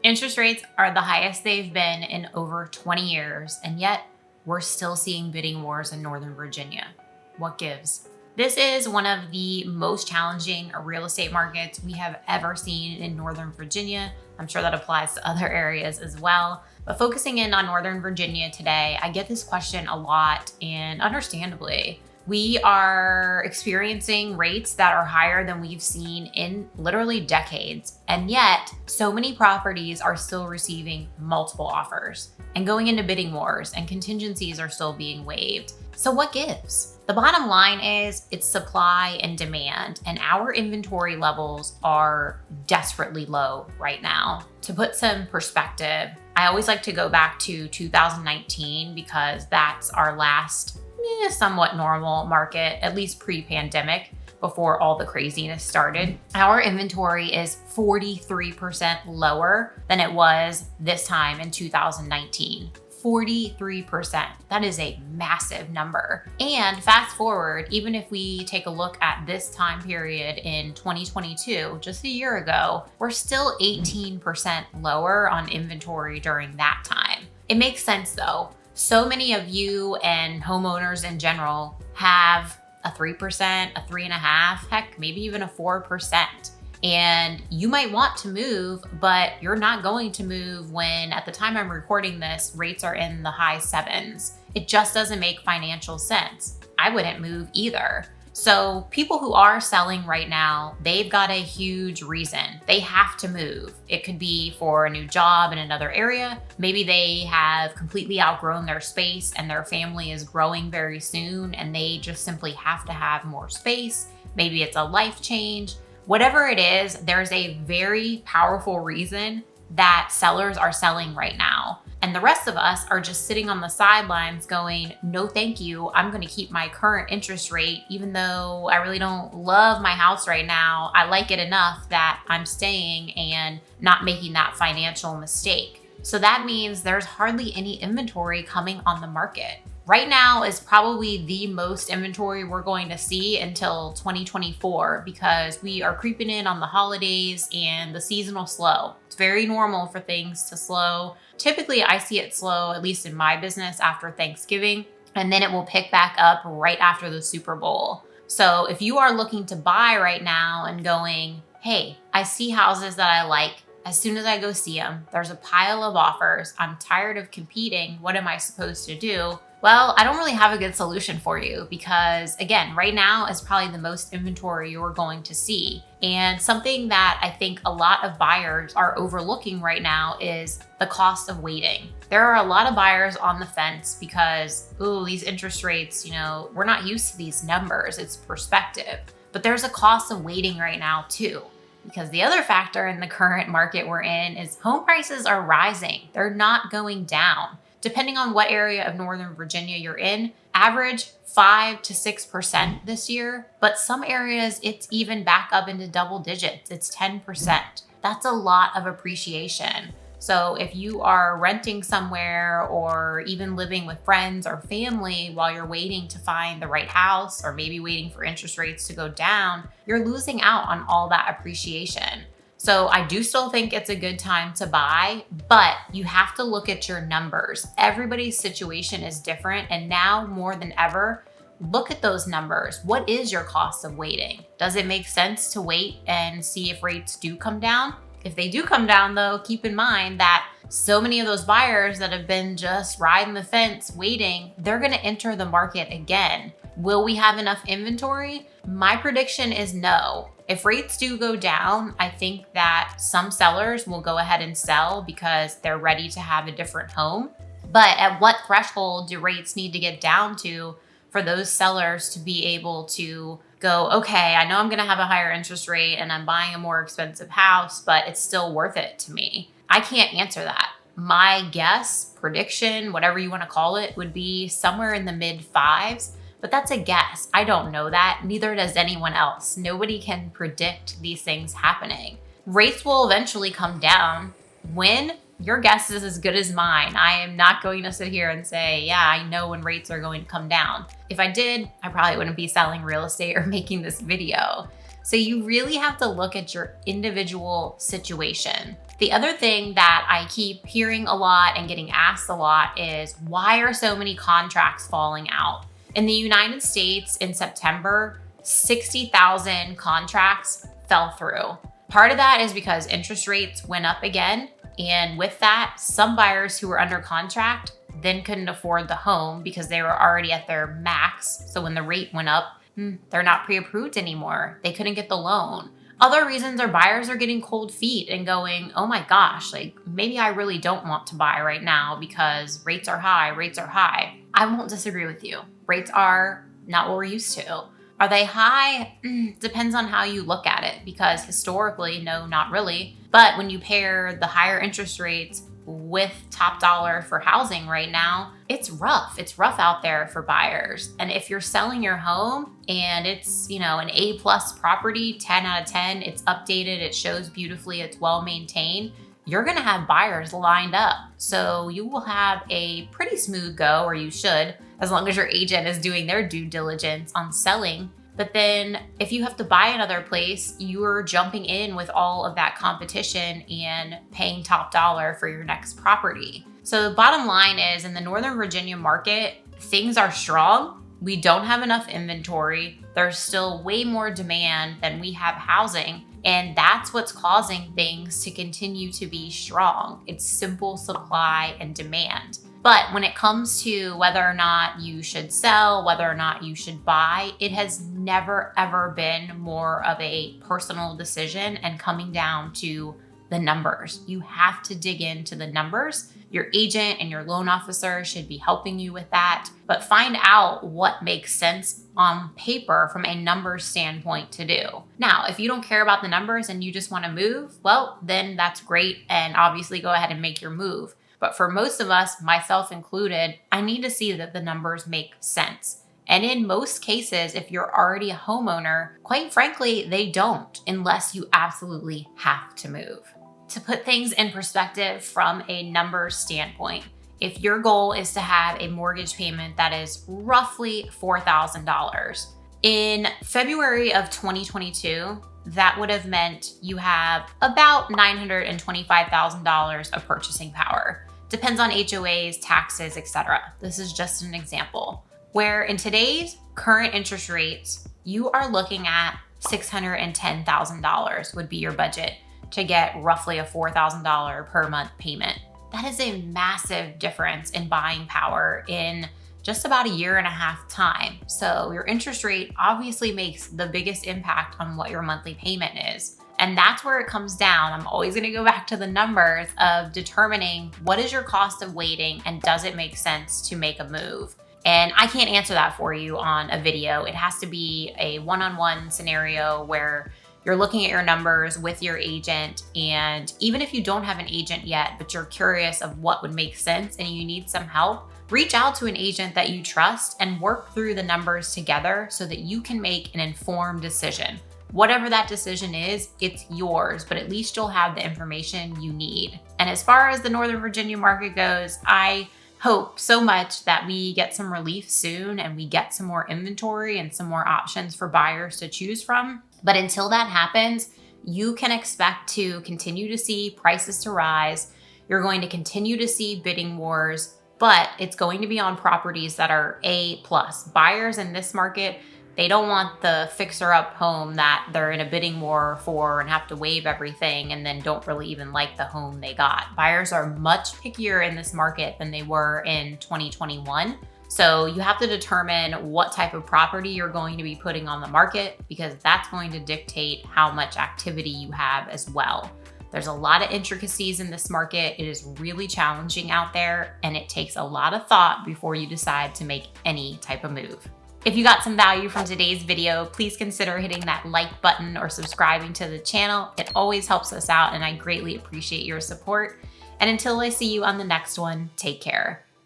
Interest rates are the highest they've been in over 20 years, and yet we're still seeing bidding wars in Northern Virginia. What gives? This is one of the most challenging real estate markets we have ever seen in Northern Virginia. I'm sure that applies to other areas as well. But focusing in on Northern Virginia today, I get this question a lot, and understandably. We are experiencing rates that are higher than we've seen in literally decades. And yet, so many properties are still receiving multiple offers and going into bidding wars, and contingencies are still being waived. So what gives? The bottom line is it's supply and demand, and our inventory levels are desperately low right now. To put some perspective, I always like to go back to 2019 because that's our last somewhat normal market, at least pre-pandemic, before all the craziness started. Our inventory is 43% lower than it was this time in 2019. 43%. That is a massive number. And fast forward, even if we take a look at this time period in 2022, just a year ago, we're still 18% lower on inventory during that time. It makes sense though. So many of you and homeowners in general have a 3%, a 3.5%, heck, maybe even a 4%. And you might want to move, but you're not going to move when, at the time I'm recording this, rates are in the high sevens. It just doesn't make financial sense. I wouldn't move either. So people who are selling right now, they've got a huge reason. They have to move. It could be for a new job in another area. Maybe they have completely outgrown their space and their family is growing very soon and they just simply have to have more space. Maybe it's a life change. Whatever it is, there's a very powerful reason that sellers are selling right now. And the rest of us are just sitting on the sidelines going, no, thank you. I'm going to keep my current interest rate, even though I really don't love my house right now. I like it enough that I'm staying and not making that financial mistake. So that means there's hardly any inventory coming on the market. Right now is probably the most inventory we're going to see until 2024 because we are creeping in on the holidays and the seasonal slow. It's very normal for things to slow. Typically, I see it slow, at least in my business, after Thanksgiving, and then it will pick back up right after the Super Bowl. So if you are looking to buy right now and going, hey, I see houses that I like. As soon as I go see them, there's a pile of offers. I'm tired of competing. What am I supposed to do? Well, I don't really have a good solution for you because, again, right now is probably the most inventory you're going to see. And something that I think a lot of buyers are overlooking right now is the cost of waiting. There are a lot of buyers on the fence because, these interest rates, we're not used to these numbers. It's perspective. But there's a cost of waiting right now too. Because the other factor in the current market we're in is home prices are rising. They're not going down. Depending on what area of Northern Virginia you're in, average 5 to 6% this year, but some areas it's even back up into double digits. It's 10%. That's a lot of appreciation. So if you are renting somewhere or even living with friends or family while you're waiting to find the right house or maybe waiting for interest rates to go down, you're losing out on all that appreciation. So I do still think it's a good time to buy, but you have to look at your numbers. Everybody's situation is different, and now more than ever, look at those numbers. What is your cost of waiting? Does it make sense to wait and see if rates do come down? If they do come down though, keep in mind that so many of those buyers that have been just riding the fence waiting, they're gonna enter the market again. Will we have enough inventory? My prediction is no. If rates do go down, I think that some sellers will go ahead and sell because they're ready to have a different home. But at what threshold do rates need to get down to for those sellers to be able to go, okay, I know I'm gonna have a higher interest rate and I'm buying a more expensive house, but it's still worth it to me? I can't answer that. My guess, prediction, whatever you wanna call it, would be somewhere in the mid fives. But that's a guess. I don't know that. Neither does anyone else. Nobody can predict these things happening. Rates will eventually come down. When? Your guess is as good as mine. I am not going to sit here and say, yeah, I know when rates are going to come down. If I did, I probably wouldn't be selling real estate or making this video. So you really have to look at your individual situation. The other thing that I keep hearing a lot and getting asked a lot is, why are so many contracts falling out? In the United States in September, 60,000 contracts fell through. Part of that is because interest rates went up again. And with that, some buyers who were under contract then couldn't afford the home because they were already at their max. So when the rate went up, they're not pre-approved anymore. They couldn't get the loan. Other reasons are buyers are getting cold feet and going, oh my gosh, like maybe I really don't want to buy right now because rates are high, rates are high. I won't disagree with you. Rates are not what we're used to. Are they high? Depends on how you look at it, because historically, no, not really. But when you pair the higher interest rates with top dollar for housing right now, it's rough. It's rough out there for buyers. And if you're selling your home and it's, an A+ property, 10 out of 10, it's updated, it shows beautifully, it's well maintained, you're gonna have buyers lined up. So you will have a pretty smooth go, or you should, as long as your agent is doing their due diligence on selling. But then if you have to buy another place, you're jumping in with all of that competition and paying top dollar for your next property. So the bottom line is, in the Northern Virginia market, things are strong. We don't have enough inventory. There's still way more demand than we have housing. And that's what's causing things to continue to be strong. It's simple supply and demand. But when it comes to whether or not you should sell, whether or not you should buy, it has never, ever been more of a personal decision and coming down to the numbers. You have to dig into the numbers. Your agent and your loan officer should be helping you with that, but find out what makes sense on paper from a numbers standpoint to do. Now, if you don't care about the numbers and you just want to move, well, then that's great. And obviously go ahead and make your move. But for most of us, myself included, I need to see that the numbers make sense. And in most cases, if you're already a homeowner, quite frankly, they don't, unless you absolutely have to move. To put things in perspective from a numbers standpoint, if your goal is to have a mortgage payment that is roughly $4,000, in February of 2022, that would have meant you have about $925,000 of purchasing power. Depends on HOAs, taxes, etc. This is just an example. Where in today's current interest rates, you are looking at $610,000 would be your budget to get roughly a $4,000 per month payment. That is a massive difference in buying power in just about a year and a half time. So your interest rate obviously makes the biggest impact on what your monthly payment is. And that's where it comes down. I'm always gonna go back to the numbers of determining what is your cost of waiting and does it make sense to make a move? And I can't answer that for you on a video. It has to be a one-on-one scenario where you're looking at your numbers with your agent. And even if you don't have an agent yet, but you're curious of what would make sense and you need some help, reach out to an agent that you trust and work through the numbers together so that you can make an informed decision. Whatever that decision is, it's yours, but at least you'll have the information you need. And as far as the Northern Virginia market goes, I hope so much that we get some relief soon and we get some more inventory and some more options for buyers to choose from. But until that happens, you can expect to continue to see prices to rise. You're going to continue to see bidding wars, but it's going to be on properties that are A+. Buyers in this market, they don't want the fixer-up home that they're in a bidding war for and have to waive everything and then don't really even like the home they got. Buyers are much pickier in this market than they were in 2021. So you have to determine what type of property you're going to be putting on the market, because that's going to dictate how much activity you have as well. There's a lot of intricacies in this market. It is really challenging out there, and it takes a lot of thought before you decide to make any type of move. If you got some value from today's video, please consider hitting that like button or subscribing to the channel. It always helps us out, and I greatly appreciate your support. And until I see you on the next one, take care.